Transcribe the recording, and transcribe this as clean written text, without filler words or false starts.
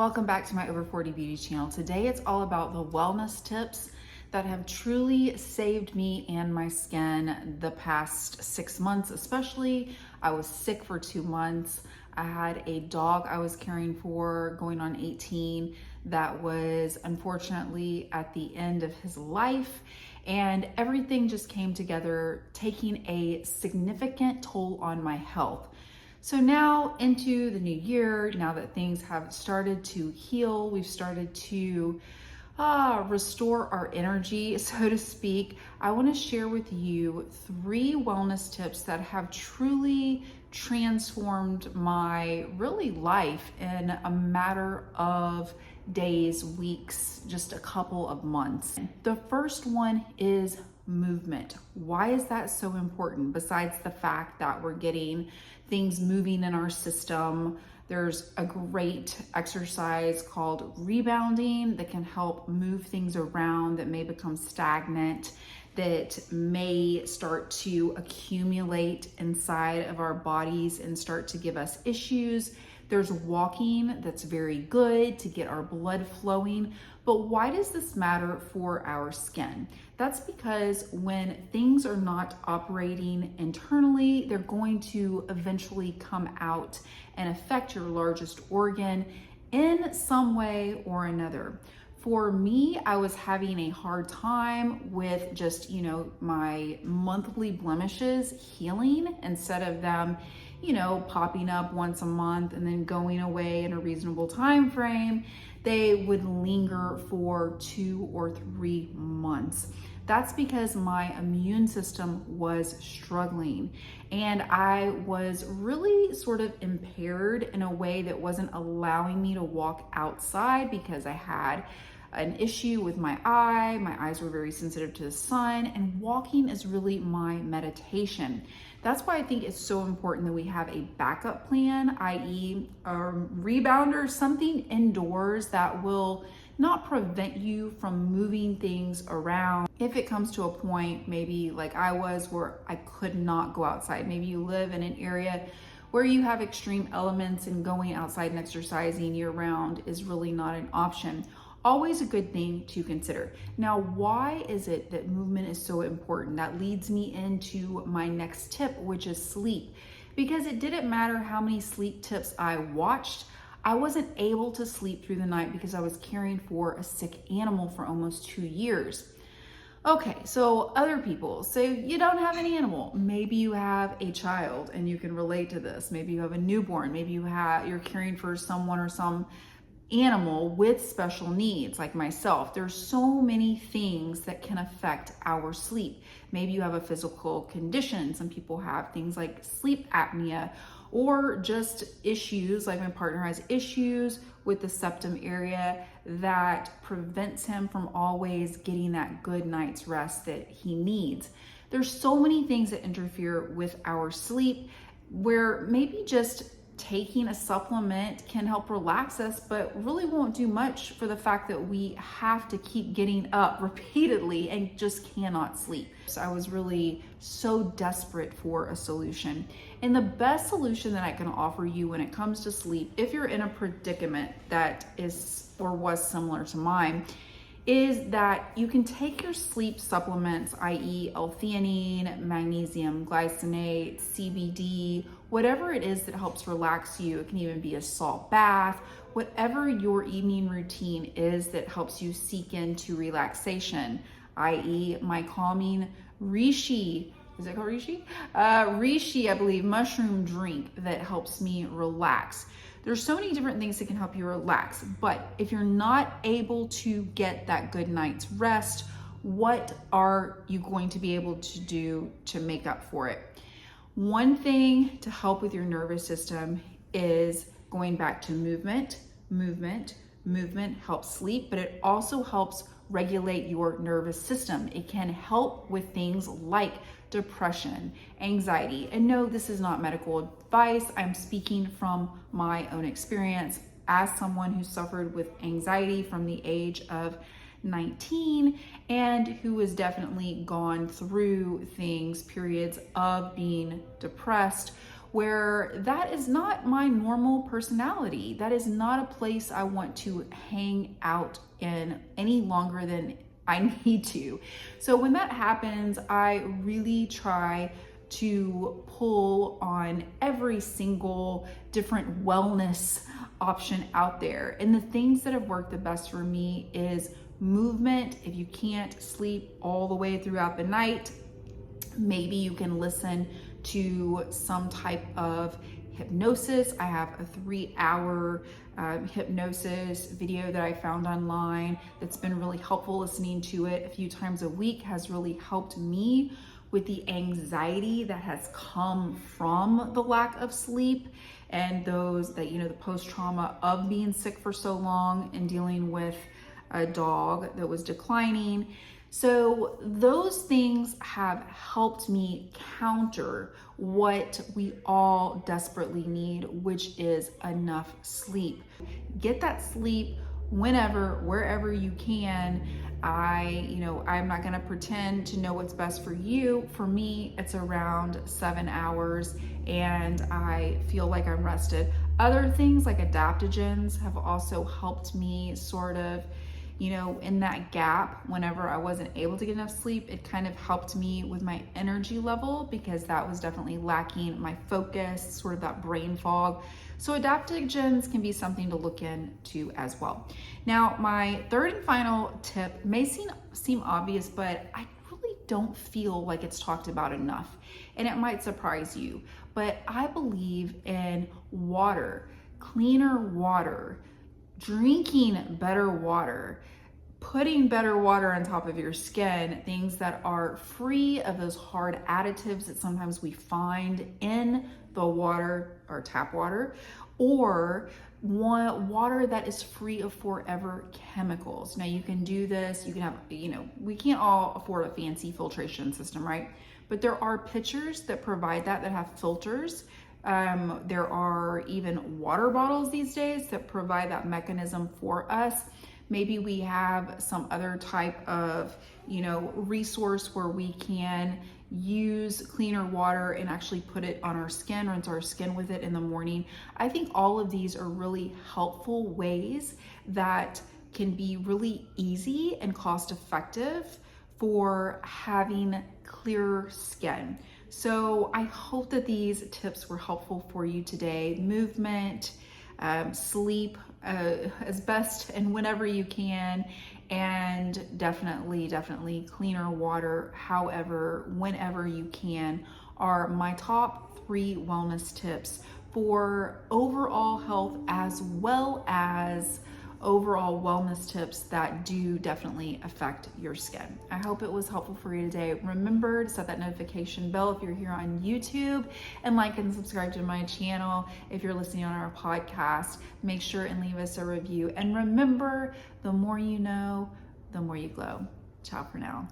Welcome back to my Over 40 Beauty channel. Today it's all about the wellness tips that have truly saved me and my skin the past 6 months, especially. I was sick for 2 months. I had a dog I was caring for going on 18 that was unfortunately at the end of his life, and everything just came together, taking a significant toll on my health. So now into the new year, now that things have started to heal, we've started to restore our energy, so to speak. I want to share with you 3 wellness tips that have truly transformed my life in a matter of days, weeks, just a couple of months. The first one is movement. Why is that so important? Besides the fact that we're getting things moving in our system, there's a great exercise called rebounding that can help move things around that may become stagnant, that may start to accumulate inside of our bodies and start to give us issues. There's walking that's very good to get our blood flowing. But why does this matter for our skin? That's because when things are not operating internally, they're going to eventually come out and affect your largest organ in some way or another. For me, I was having a hard time with just, my monthly blemishes healing instead of them, popping up once a month and then going away in a reasonable time frame. They would linger for 2 or 3 months. That's because my immune system was struggling, and I was really sort of impaired in a way that wasn't allowing me to walk outside because I had an issue with my eye. My eyes were very sensitive to the sun, and walking is really my meditation. That's why I think it's so important that we have a backup plan, i.e. a rebounder, something indoors that will not prevent you from moving things around. If it comes to a point, maybe like I was, where I could not go outside. Maybe you live in an area where you have extreme elements and going outside and exercising year round is really not an option. Always a good thing to consider. Now, why is it that movement is so important? That leads me into my next tip, which is sleep. Because it didn't matter how many sleep tips I watched, I wasn't able to sleep through the night because I was caring for a sick animal for almost 2 years. Okay, so other people, say you don't have an animal. Maybe you have a child and you can relate to this. Maybe you have a newborn. Maybe you're caring for someone or some animal with special needs like myself. There's so many things that can affect our sleep. Maybe you have a physical condition. Some people have things like sleep apnea, or just issues like my partner has issues with the septum area that prevents him from always getting that good night's rest that he needs. There's so many things that interfere with our sleep, where maybe just taking a supplement can help relax us, but really won't do much for the fact that we have to keep getting up repeatedly and just cannot sleep. So I was really so desperate for a solution. And the best solution that I can offer you when it comes to sleep, if you're in a predicament that is or was similar to mine, is that you can take your sleep supplements, i.e. L-theanine, magnesium glycinate, CBD, whatever it is that helps relax you. It can even be a salt bath, whatever your evening routine is that helps you seek into relaxation, i.e. my calming reishi, is it called reishi? Reishi, I believe, mushroom drink that helps me relax. There's so many different things that can help you relax, but if you're not able to get that good night's rest, what are you going to be able to do to make up for it? One thing to help with your nervous system is going back to movement. Movement helps sleep, but it also helps regulate your nervous system. It can help with things like depression, anxiety. And no, this is not medical advice. I'm speaking from my own experience as someone who suffered with anxiety from the age of 19 and who has definitely gone through periods of being depressed, where that is not my normal personality. That is not a place I want to hang out in any longer than I need to. So when that happens, I really try to pull on every single different wellness option out there. And the things that have worked the best for me is movement. If you can't sleep all the way throughout the night, maybe you can listen to some type of hypnosis. I have a 3-hour hypnosis video that I found online that's been really helpful. Listening to it a few times a week has really helped me with the anxiety that has come from the lack of sleep and those that, the post-trauma of being sick for so long and dealing with a dog that was declining. So those things have helped me counter what we all desperately need, which is enough sleep. Get that sleep whenever, wherever you can. I'm not going to pretend to know what's best for you. For me, it's around 7 hours and I feel like I'm rested. Other things like adaptogens have also helped me sort of, in that gap whenever I wasn't able to get enough sleep. It kind of helped me with my energy level because that was definitely lacking, my focus, sort of that brain fog. So adaptogens can be something to look into as well. Now, my third and final tip may seem obvious, but I really don't feel like it's talked about enough, and it might surprise you, but I believe in water, cleaner water, drinking better water, putting better water on top of your skin, things that are free of those hard additives that sometimes we find in the water or tap water, or water that is free of forever chemicals. Now you can do this, you can have, we can't all afford a fancy filtration system, right? But there are pitchers that provide that have filters. There are even water bottles these days that provide that mechanism for us. Maybe we have some other type of, resource where we can use cleaner water and actually put it on our skin, rinse our skin with it in the morning. I think all of these are really helpful ways that can be really easy and cost effective for having clearer skin. So I hope that these tips were helpful for you today. Movement, sleep as best and whenever you can, and definitely cleaner water, however, whenever you can, are my top 3 wellness tips for overall health as well as overall wellness tips that do definitely affect your skin. I hope it was helpful for you today. Remember to set that notification bell if you're here on YouTube, and like and subscribe to my channel if you're listening on our podcast. Make sure and leave us a review. And remember, the more you know, the more you glow. Ciao for now.